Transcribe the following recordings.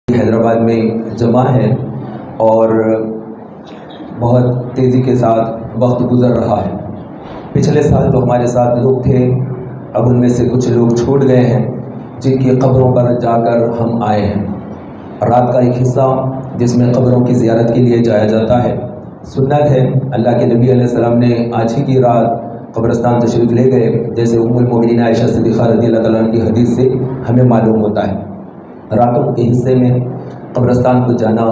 حیدرآباد میں جمع ہے اور بہت تیزی کے ساتھ وقت گزر رہا ہے۔ پچھلے سال جو ہمارے ساتھ لوگ تھے، اب ان میں سے کچھ لوگ چھوٹ گئے ہیں جن کی قبروں پر جا کر ہم آئے ہیں۔ رات کا ایک حصہ جس میں قبروں کی زیارت کے لیے جایا جاتا ہے، سنت ہے۔ اللہ کے نبی علیہ السلام نے آج ہی کی رات قبرستان تشریف لے گئے، جیسے ام المؤمنین عائشہ صدیقہ رضی اللہ تعالیٰ عنہ کی حدیث سے ہمیں معلوم ہوتا ہے۔ راتوں کے حصے میں قبرستان کو جانا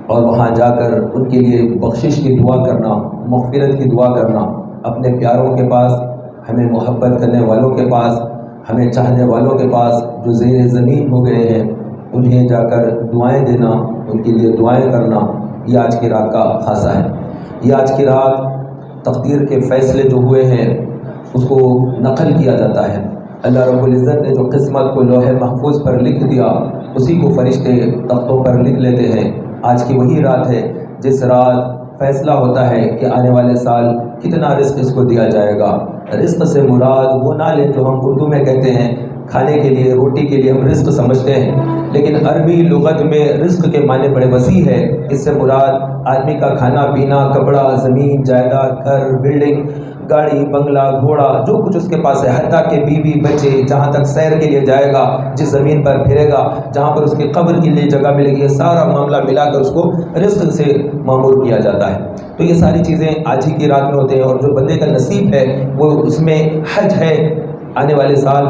اور وہاں جا کر ان کے لیے بخشش کی دعا کرنا، مغفرت کی دعا کرنا، اپنے پیاروں کے پاس، ہمیں محبت کرنے والوں کے پاس، ہمیں چاہنے والوں کے پاس جو زیر زمین ہو گئے ہیں، انہیں جا کر دعائیں دینا، ان کے لیے دعائیں کرنا، یہ آج کی رات کا خاصہ ہے۔ یہ آج کی رات تقدیر کے فیصلے جو ہوئے ہیں اس کو نقل کیا جاتا ہے۔ اللہ رب العزت نے جو قسمت کو لوح محفوظ پر لکھ دیا، اسی کو فرشتے تختوں پر لکھ لیتے ہیں۔ آج کی وہی رات ہے جس رات فیصلہ ہوتا ہے کہ آنے والے سال کتنا رزق اس کو دیا جائے گا۔ رزق سے مراد وہ نہ لیں جو ہم اردو میں کہتے ہیں کھانے کے لیے، روٹی کے لیے ہم رزق سمجھتے ہیں، لیکن عربی لغت میں رزق کے معنی بڑے وسیع ہے۔ اس سے مراد آدمی کا کھانا پینا، کپڑا، زمین جائیداد، گھر، بلڈنگ، گاڑی، بنگلہ، گھوڑا، جو کچھ اس کے پاس ہے، حتیٰ کہ بیوی بچے، جہاں تک سیر کے لیے جائے گا، جس زمین پر پھرے گا، جہاں پر اس کی قبر کے لیے جگہ ملے گی، یہ سارا معاملہ ملا کر اس کو رزق سے معمور کیا جاتا ہے۔ تو یہ ساری چیزیں آج ہی کی رات میں ہوتے ہیں، اور جو بندے کا نصیب ہے وہ اس میں حج ہے آنے والے سال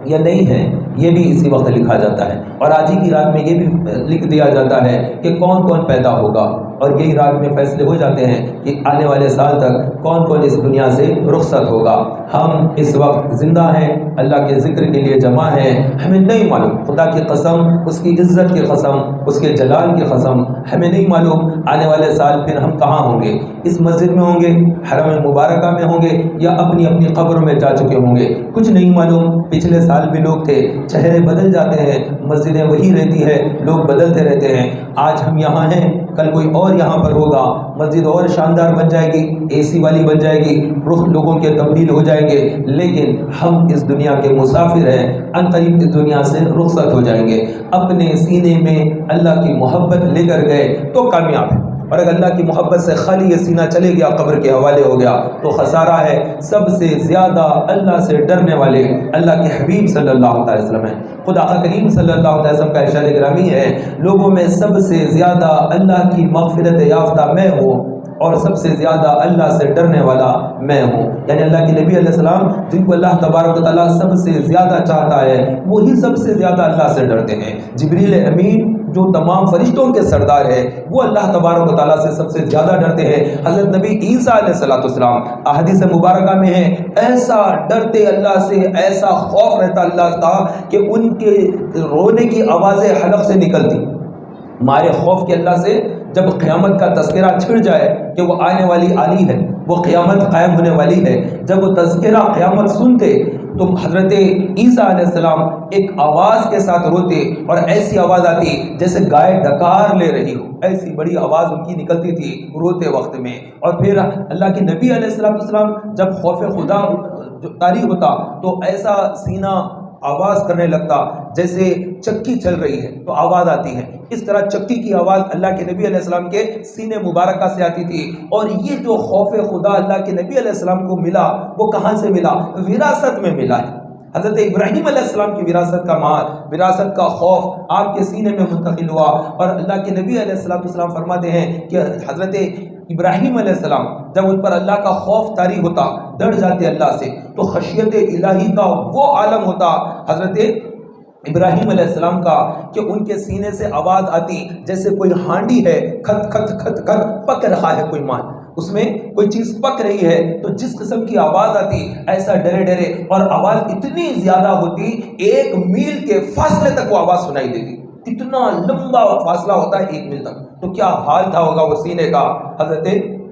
یا نہیں ہے، یہ بھی اسی وقت لکھا جاتا ہے۔ اور آج ہی کی رات میں یہ بھی لکھ دیا جاتا ہے کہ کون کون پیدا ہوگا، اور یہی رات میں فیصلے ہو جاتے ہیں کہ آنے والے سال تک کون کون اس دنیا سے رخصت ہوگا۔ ہم اس وقت زندہ ہیں، اللہ کے ذکر کے لیے جمع ہیں، ہمیں نہیں معلوم، خدا کی قسم، اس کی عزت کی قسم، اس کے جلال کی قسم، ہمیں نہیں معلوم آنے والے سال پھر ہم کہاں ہوں گے، اس مسجد میں ہوں گے، حرم مبارکہ میں ہوں گے، یا اپنی اپنی قبروں میں جا چکے ہوں گے، کچھ نہیں معلوم۔ پچھلے سال بھی لوگ تھے، چہرے بدل جاتے ہیں، مسجدیں وہی رہتی ہے، لوگ بدلتے رہتے ہیں۔ آج ہم یہاں ہیں، کل کوئی اور یہاں پر ہوگا، مسجد اور شاندار بن جائے گی، اے سی والی بن جائے گی، رخ لوگوں کے تبدیل ہو جائیں گے، لیکن ہم اس دنیا کے مسافر ہیں، عنقریب اس دنیا سے رخصت ہو جائیں گے۔ اپنے سینے میں اللہ کی محبت لے کر گئے تو کامیاب ہے، اور اگر اللہ کی محبت سے خالی یہ سینہ چلے گیا، قبر کے حوالے ہو گیا، تو خسارہ ہے۔ سب سے زیادہ اللہ سے ڈرنے والے اللہ کے حبیب صلی اللہ علیہ وسلم ہیں۔ خود آقا کریم صلی اللہ علیہ وسلم کا ارشاد گرامی ہے، لوگوں میں سب سے زیادہ اللہ کی مغفرت یافتہ میں ہوں، اور سب سے زیادہ اللہ سے ڈرنے والا میں ہوں۔ یعنی اللہ کے نبی علیہ السلام جن کو اللہ تبارک و تعالیٰ سب سے زیادہ چاہتا ہے، وہی سب سے زیادہ اللہ سے ڈرتے ہیں۔ جبریل امین جو تمام فرشتوں کے سردار ہے، وہ اللہ تبارک و تعالیٰ سے سب سے زیادہ ڈرتے ہیں۔ حضرت نبی عیسیٰ علیہ السلام احادیث مبارکہ میں ہیں، ایسا ڈرتے اللہ سے، ایسا خوف رہتا اللہ کا کہ ان کے رونے کی آوازیں حلق سے نکلتی، مارے خوف کے اللہ سے۔ جب قیامت کا تذکرہ چھڑ جائے کہ وہ آنے والی آنی ہے، وہ قیامت قائم ہونے والی ہے، جب وہ تذکرہ قیامت سنتے تو حضرت عیسیٰ علیہ السلام ایک آواز کے ساتھ روتے، اور ایسی آواز آتی جیسے گائے ڈکار لے رہی ہو، ایسی بڑی آواز ان کی نکلتی تھی روتے وقت میں۔ اور پھر اللہ کے نبی علیہ السلام جب خوف خدا طاری ہوتا تو ایسا سینہ آواز کرنے لگتا جیسے چکی چل رہی ہے تو آواز آتی ہے، اس طرح چکی کی آواز اللہ کے نبی علیہ السلام کے سینے مبارکہ سے آتی تھی۔ اور یہ جو خوف خدا اللہ کے نبی علیہ السلام کو ملا، وہ کہاں سے ملا؟ وراثت میں ملا ہے۔ حضرت ابراہیم علیہ السلام کی وراثت کا خوف آپ کے سینے میں منتقل ہوا، اور اللہ کے نبی علیہ السلام فرماتے ہیں کہ حضرت ابراہیم علیہ السلام جب ان پر اللہ کا خوف طاری ہوتا، ڈر جاتے اللہ سے، تو خشیت الہی کا وہ عالم ہوتا حضرت ابراہیم علیہ السلام کا کہ ان کے سینے سے آواز آتی جیسے کوئی ہانڈی ہے، کھت کھت کھت کھت پک رہا ہے، کوئی مال اس میں کوئی چیز پک رہی ہے، تو جس قسم کی آواز آتی ایسا ڈرے ڈرے، اور آواز اتنی زیادہ ہوتی 1 میل کے فاصلے تک وہ آواز سنائی دیتی، اتنا لمبا فاصلہ ہوتا ہے 1 میل تک، تو کیا حال تھا ہوگا وہ سینے کا۔ حضرت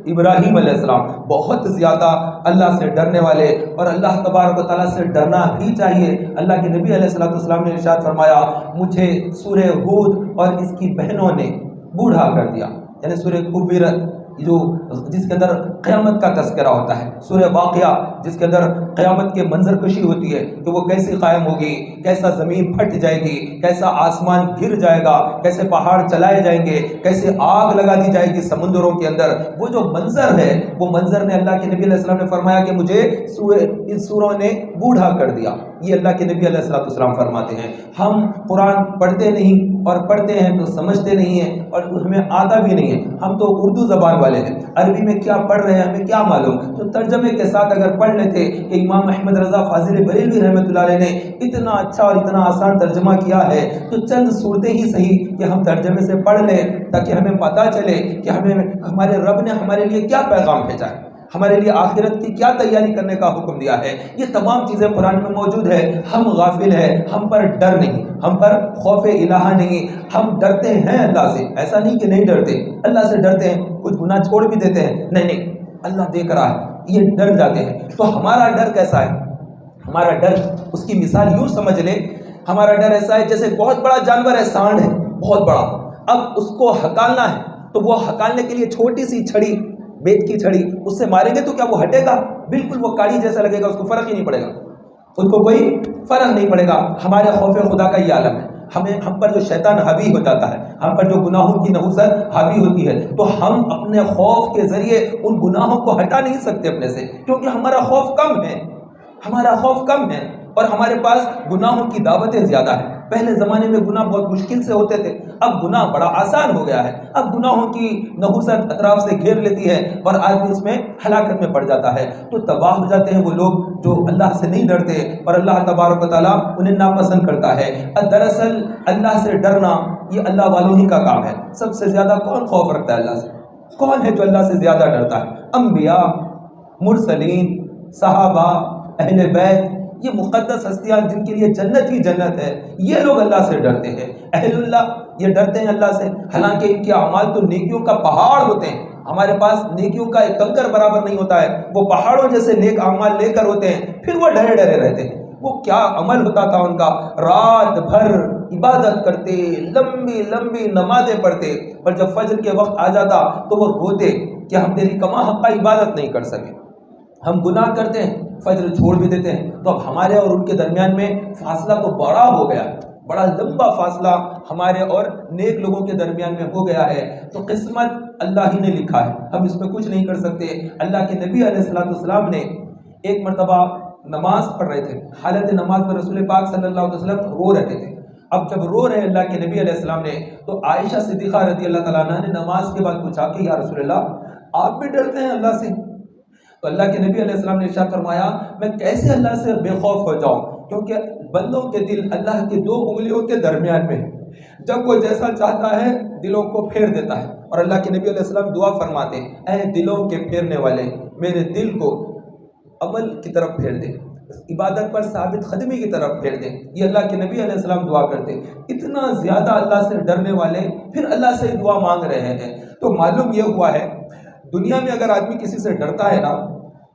ابراہیم علیہ السلام بہت زیادہ اللہ سے ڈرنے والے، اور اللہ تبارک و تعالیٰ سے ڈرنا بھی چاہیے۔ اللہ کے نبی علیہ السلام نے ارشاد فرمایا، مجھے سورہ ہود اور اس کی بہنوں نے بوڑھا کر دیا، یعنی سورہ کبرت جو جس کے اندر قیامت کا تذکرہ ہوتا ہے، سورہ واقعہ جس کے اندر قیامت کے منظر کشی ہوتی ہے کہ وہ کیسے قائم ہوگی، کیسا زمین پھٹ جائے گی، کیسا آسمان گر جائے گا، کیسے پہاڑ چلائے جائیں گے، کیسے آگ لگا دی جائے گی سمندروں کے اندر، وہ جو منظر ہے وہ منظر نے اللہ کے نبی علیہ السلام نے فرمایا کہ مجھے ان سوروں نے بوڑھا کر دیا. یہ اللہ کے نبی علیہ السلام فرماتے ہیں. ہم قرآن پڑھتے نہیں اور پڑھتے ہیں تو سمجھتے نہیں ہیں اور ہمیں آتا بھی نہیں ہے. ہم تو اردو زبان والے ہیں، عربی میں کیا پڑھ رہے ہیں ہمیں کیا معلوم. تو ترجمے کے ساتھ اگر پڑھ لیتے کہ امام احمد رضا فاضل بریلوی رحمۃ اللہ علیہ نے اتنا اچھا اور اتنا آسان ترجمہ کیا ہے، تو چند صورتیں ہی صحیح کہ ہم ترجمے سے پڑھ لیں تاکہ ہمیں پتہ چلے کہ ہمارے رب نے ہمارے لیے کیا پیغام بھیجا ہے، ہمارے لیے آخرت کی کیا تیاری کرنے کا حکم دیا ہے. یہ تمام چیزیں قرآن میں موجود ہے. ہم غافل ہیں، ہم پر ڈر نہیں، ہم پر خوف الہ نہیں. ہم ڈرتے ہیں اللہ سے، ایسا نہیں کہ نہیں ڈرتے، اللہ سے ڈرتے ہیں، کچھ گناہ چھوڑ بھی دیتے ہیں، نہیں اللہ دیکھ رہا ہے، یہ ڈر جاتے ہیں. تو ہمارا ڈر کیسا ہے؟ ہمارا ڈر، اس کی مثال یوں سمجھ لے، ہمارا ڈر ایسا ہے جیسے بہت بڑا جانور ہے، سانڈ ہے بہت بڑا، اب اس کو ہکالنا ہے تو وہ ہکالنے کے لیے چھوٹی سی چھڑی، بیت کی چھڑی، اس سے ماریں گے تو کیا وہ ہٹے گا؟ بالکل وہ کاڑی جیسا لگے گا، اس کو فرق ہی نہیں پڑے گا، اس کو کوئی فرق نہیں پڑے گا. ہمارے خوف خدا کا یہ عالم ہے. ہم پر جو شیطان حاوی ہو جاتا ہے، ہم پر جو گناہوں کی نحوست حاوی ہوتی ہے، تو ہم اپنے خوف کے ذریعے ان گناہوں کو ہٹا نہیں سکتے اپنے سے، کیونکہ ہمارا خوف کم ہے، ہمارا خوف کم ہے اور ہمارے پاس گناہوں کی دعوتیں زیادہ ہیں. پہلے زمانے میں گناہ بہت مشکل سے ہوتے تھے، اب گناہ بڑا آسان ہو گیا ہے. اب گناہوں کی نحوست اطراف سے گھیر لیتی ہے اور آدمی اس میں ہلاکت میں پڑ جاتا ہے. تو تباہ ہو جاتے ہیں وہ لوگ جو اللہ سے نہیں ڈرتے اور اللہ تبارک و تعالیٰ انہیں ناپسند کرتا ہے. دراصل اللہ سے ڈرنا یہ اللہ والوں ہی کا کام ہے. سب سے زیادہ کون خوف رکھتا ہے اللہ سے؟ کون ہے جو اللہ سے زیادہ ڈرتا ہے؟ انبیاء، مرسلین، صحابہ، اہل بیت، یہ مقدس ہستیاں جن کے لیے جنت ہی جنت ہے، یہ لوگ اللہ سے ڈرتے ہیں. اہل اللہ یہ ڈرتے ہیں اللہ سے، حالانکہ ان کے اعمال تو نیکیوں کا پہاڑ ہوتے ہیں. ہمارے پاس نیکیوں کا ایک کنکر برابر نہیں ہوتا ہے، وہ پہاڑوں جیسے نیک اعمال لے کر ہوتے ہیں، پھر وہ ڈرے ڈرے رہتے ہیں. وہ کیا عمل ہوتا تھا ان کا، رات بھر عبادت کرتے، لمبی لمبی نمازیں پڑھتے، اور جب فجر کے وقت آ جاتا تو وہ روتے کہ ہم تیری کما حقہ عبادت نہیں کر سکے. ہم گناہ کرتے ہیں، فجر چھوڑ بھی دیتے ہیں، تو اب ہمارے اور ان کے درمیان میں فاصلہ تو بڑا ہو گیا، بڑا لمبا فاصلہ ہمارے اور نیک لوگوں کے درمیان میں ہو گیا ہے. تو قسمت اللہ ہی نے لکھا ہے، ہم اس میں کچھ نہیں کر سکتے. اللہ کے نبی علیہ السلام نے ایک مرتبہ نماز پڑھ رہے تھے، حالت نماز میں رسول پاک صلی اللہ علیہ وسلم رو رہے تھے. اب جب رو رہے اللہ کے نبی علیہ السلام نے، تو عائشہ صدیقہ رضی اللہ تعالیٰ عنہ نے نماز کے بعد پوچھا کہ یا رسول اللہ آپ بھی ڈرتے ہیں اللہ سے؟ تو اللہ کے نبی علیہ السلام نے ارشاد فرمایا میں کیسے اللہ سے بے خوف ہو جاؤں، کیونکہ بندوں کے دل اللہ کی دو انگلیوں کے درمیان میں ہے، جب وہ جیسا چاہتا ہے دلوں کو پھیر دیتا ہے. اور اللہ کے نبی علیہ السلام دعا فرماتے ہیں اے دلوں کے پھیرنے والے میرے دل کو عمل کی طرف پھیر دے، عبادت پر ثابت قدمی کی طرف پھیر دے. یہ اللہ کے نبی علیہ السلام دعا کرتے. اتنا زیادہ اللہ سے ڈرنے والے پھر اللہ سے دعا مانگ رہے ہیں. تو معلوم یہ ہوا ہے دنیا میں اگر آدمی کسی سے ڈرتا ہے نا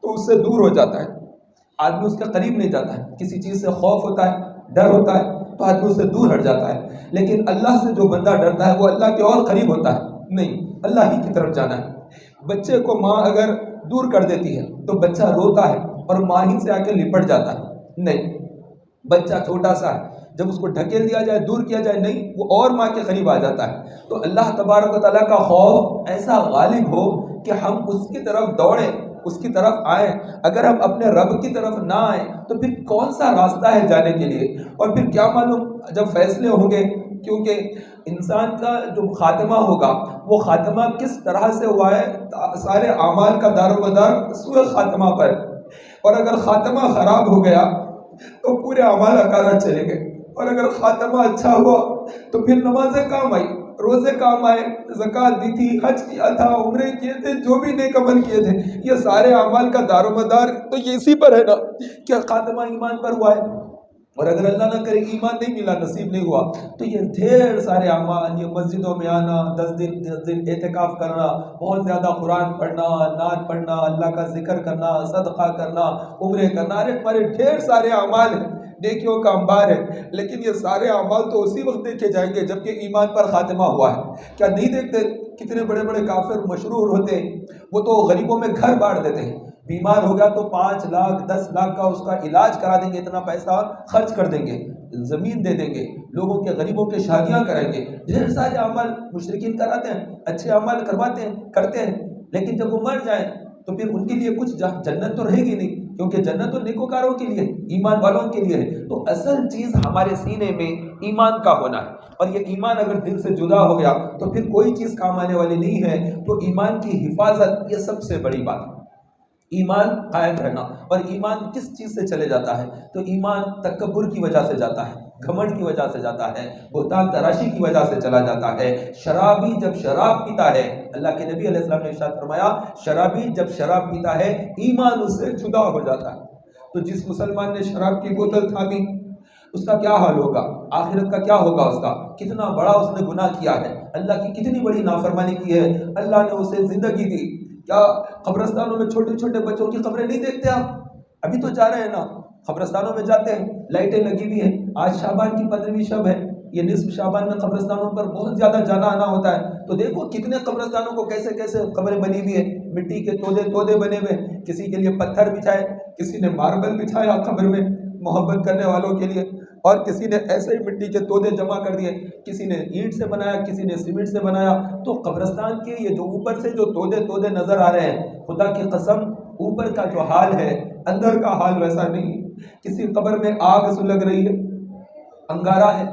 تو اس سے دور ہو جاتا ہے، آدمی اس کے قریب نہیں جاتا ہے. کسی چیز سے خوف ہوتا ہے، ڈر ہوتا ہے تو آدمی اس سے دور ہٹ جاتا ہے. لیکن اللہ سے جو بندہ ڈرتا ہے وہ اللہ کے اور قریب ہوتا ہے، نہیں اللہ ہی کی طرف جانا ہے. بچے کو ماں اگر دور کر دیتی ہے تو بچہ روتا ہے اور ماں ہی سے آ کے لپٹ جاتا ہے، نہیں بچہ چھوٹا سا ہے، جب اس کو ڈھکیل دیا جائے دور کیا جائے نہیں وہ اور ماں کے قریب آ جاتا ہے. تو اللہ تبارک و تعالیٰ کا خوف ایسا غالب ہو کہ ہم اس کی طرف دوڑیں، اس کی طرف آئیں. اگر ہم اپنے رب کی طرف نہ آئیں تو پھر کون سا راستہ ہے جانے کے لیے؟ اور پھر کیا معلوم جب فیصلے ہوں گے، کیونکہ انسان کا جو خاتمہ ہوگا وہ خاتمہ کس طرح سے ہوا ہے، سارے اعمال کا دار و مدار سوء خاتمہ پر. اور اگر خاتمہ خراب ہو گیا تو پورے اعمال اکارت چلے گئے، اور اگر خاتمہ اچھا ہوا تو پھر نمازیں کام آئی، روزے کام آئے، زکوٰۃ دی تھی، حج کیا تھا، عمرے کیے تھے، جو بھی نیک عمل کیے تھے، یہ سارے اعمال کا دار و مدار تو یہ اسی پر ہے نا کہ خاتمہ ایمان پر ہوا ہے. اور اگر اللہ نہ کرے ایمان نہیں ملا، نصیب نہیں ہوا، تو یہ ڈھیر سارے اعمال، یہ مسجدوں میں آنا، 10 دن اعتکاف کرنا، بہت زیادہ قرآن پڑھنا، نعت پڑھنا، اللہ کا ذکر کرنا، صدقہ کرنا، عمرے کرنا، ارے ہمارے ڈھیر سارے اعمال ہیں نیکیوں کا انبار ہے، لیکن یہ سارے اعمال تو اسی وقت دیکھے جائیں گے جبکہ ایمان پر خاتمہ ہوا ہے۔ کیا نہیں دیکھتے کتنے بڑے بڑے کافر مشرور ہوتے ہیں، وہ تو غریبوں میں گھر بانٹ دیتے ہیں، بیمار ہو گیا تو 5 لاکھ 10 لاکھ کا اس کا علاج کرا دیں گے، اتنا پیسہ خرچ کر دیں گے، زمین دے دیں گے، لوگوں کے غریبوں کے شادیاں کریں گے، ڈھیر سارے عمل مشرکین کراتے ہیں، اچھے عمل کرواتے ہیں، کرتے ہیں، لیکن جب وہ مر جائیں تو پھر ان کے لیے کچھ جنت تو رہے گی نہیں، کیونکہ جنت تو نیکوکاروں کے لیے، ایمان والوں کے لیے ہے۔ تو اصل چیز ہمارے سینے میں ایمان کا ہونا ہے، اور یہ ایمان اگر دل سے جدا ہو گیا تو پھر کوئی چیز کام آنے والی نہیں ہے۔ تو ایمان کی حفاظت یہ سب سے بڑی بات ہے، ایمان قائم رہنا۔ اور ایمان کس چیز سے چلے جاتا ہے؟ تو ایمان تکبر کی وجہ سے جاتا ہے، گھمنڈ کی وجہ سے جاتا ہے، بہتان تراشی کی وجہ سے چلا جاتا ہے۔ شرابی جب شراب پیتا ہے، اللہ کے نبی علیہ السلام نے ارشاد فرمایا، شرابی جب شراب پیتا ہے ایمان اس سے جدا ہو جاتا ہے۔ تو جس مسلمان نے شراب کی بوتل تھامی، اس کا کیا حال ہوگا؟ آخرت کا کیا ہوگا اس کا؟ کتنا بڑا اس نے گناہ کیا ہے، اللہ کی کتنی بڑی نافرمانی کی ہے۔ اللہ نے اسے زندگی دی، کیا قبرستانوں میں چھوٹے چھوٹے بچوں کی قبریں نہیں دیکھتے آپ؟ ابھی تو جا رہے ہیں نا، قبرستانوں میں جاتے ہیں، لائٹیں لگی ہوئی ہیں، آج شعبان کی 15ویں شب ہے، یہ نصف شعبان میں قبرستانوں پر بہت زیادہ جانا آنا ہوتا ہے، تو دیکھو کتنے قبرستانوں کو کیسے کیسے قبریں بنی ہوئی ہیں، مٹی کے تودے بنے ہوئے، کسی کے لیے پتھر بچھائے، کسی نے ماربل بچھایا قبر میں محبت کرنے والوں کے لیے، اور کسی نے ایسے ہی مٹی کے تودے جمع کر دیے، کسی نے اینٹ سے بنایا، کسی نے سیمنٹ سے بنایا۔ تو قبرستان کے یہ جو اوپر سے جو تودے نظر آ رہے ہیں، خدا کی قسم اوپر کا جو حال ہے اندر کا حال ویسا نہیں۔ کسی قبر میں آگ سلگ رہی ہے، انگارہ ہے،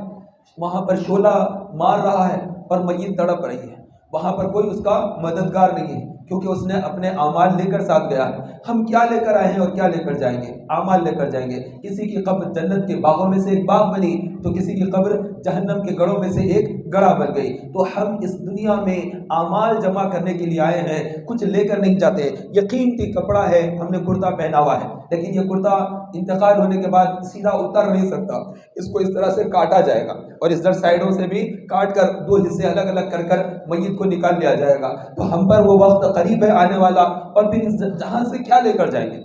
وہاں پر شعلہ مار رہا ہے اور میت تڑپ رہی ہے، وہاں پر کوئی اس کا مددگار نہیں ہے، کیونکہ اس نے اپنے اعمال لے کر ساتھ گیا ہے۔ ہم کیا لے کر آئے ہیں اور کیا لے کر جائیں گے؟ اعمال لے کر جائیں گے۔ کسی کی قبر جنت کے باغوں میں سے ایک باغ بنی تو کسی کی قبر جہنم کے گڑھوں میں سے ایک گڑھا بن گئی۔ تو ہم اس دنیا میں اعمال جمع کرنے کے لیے آئے ہیں، کچھ لے کر نہیں جاتے۔ یہ قیمتی کپڑا ہے، ہم نے کرتا پہنا ہوا ہے، لیکن یہ کرتا انتقال ہونے کے بعد سیدھا اتر نہیں سکتا، اس کو اس طرح سے کاٹا جائے گا، اور اس در سائڈوں سے بھی کاٹ کر 2 حصے الگ الگ کر کر میت کو نکال لیا جائے گا۔ تو ہم پر وہ وقت قریب ہے آنے والا، اور پھر اس جہاں سے کیا لے کر جائیں گے؟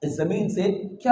اس زمین سے کیا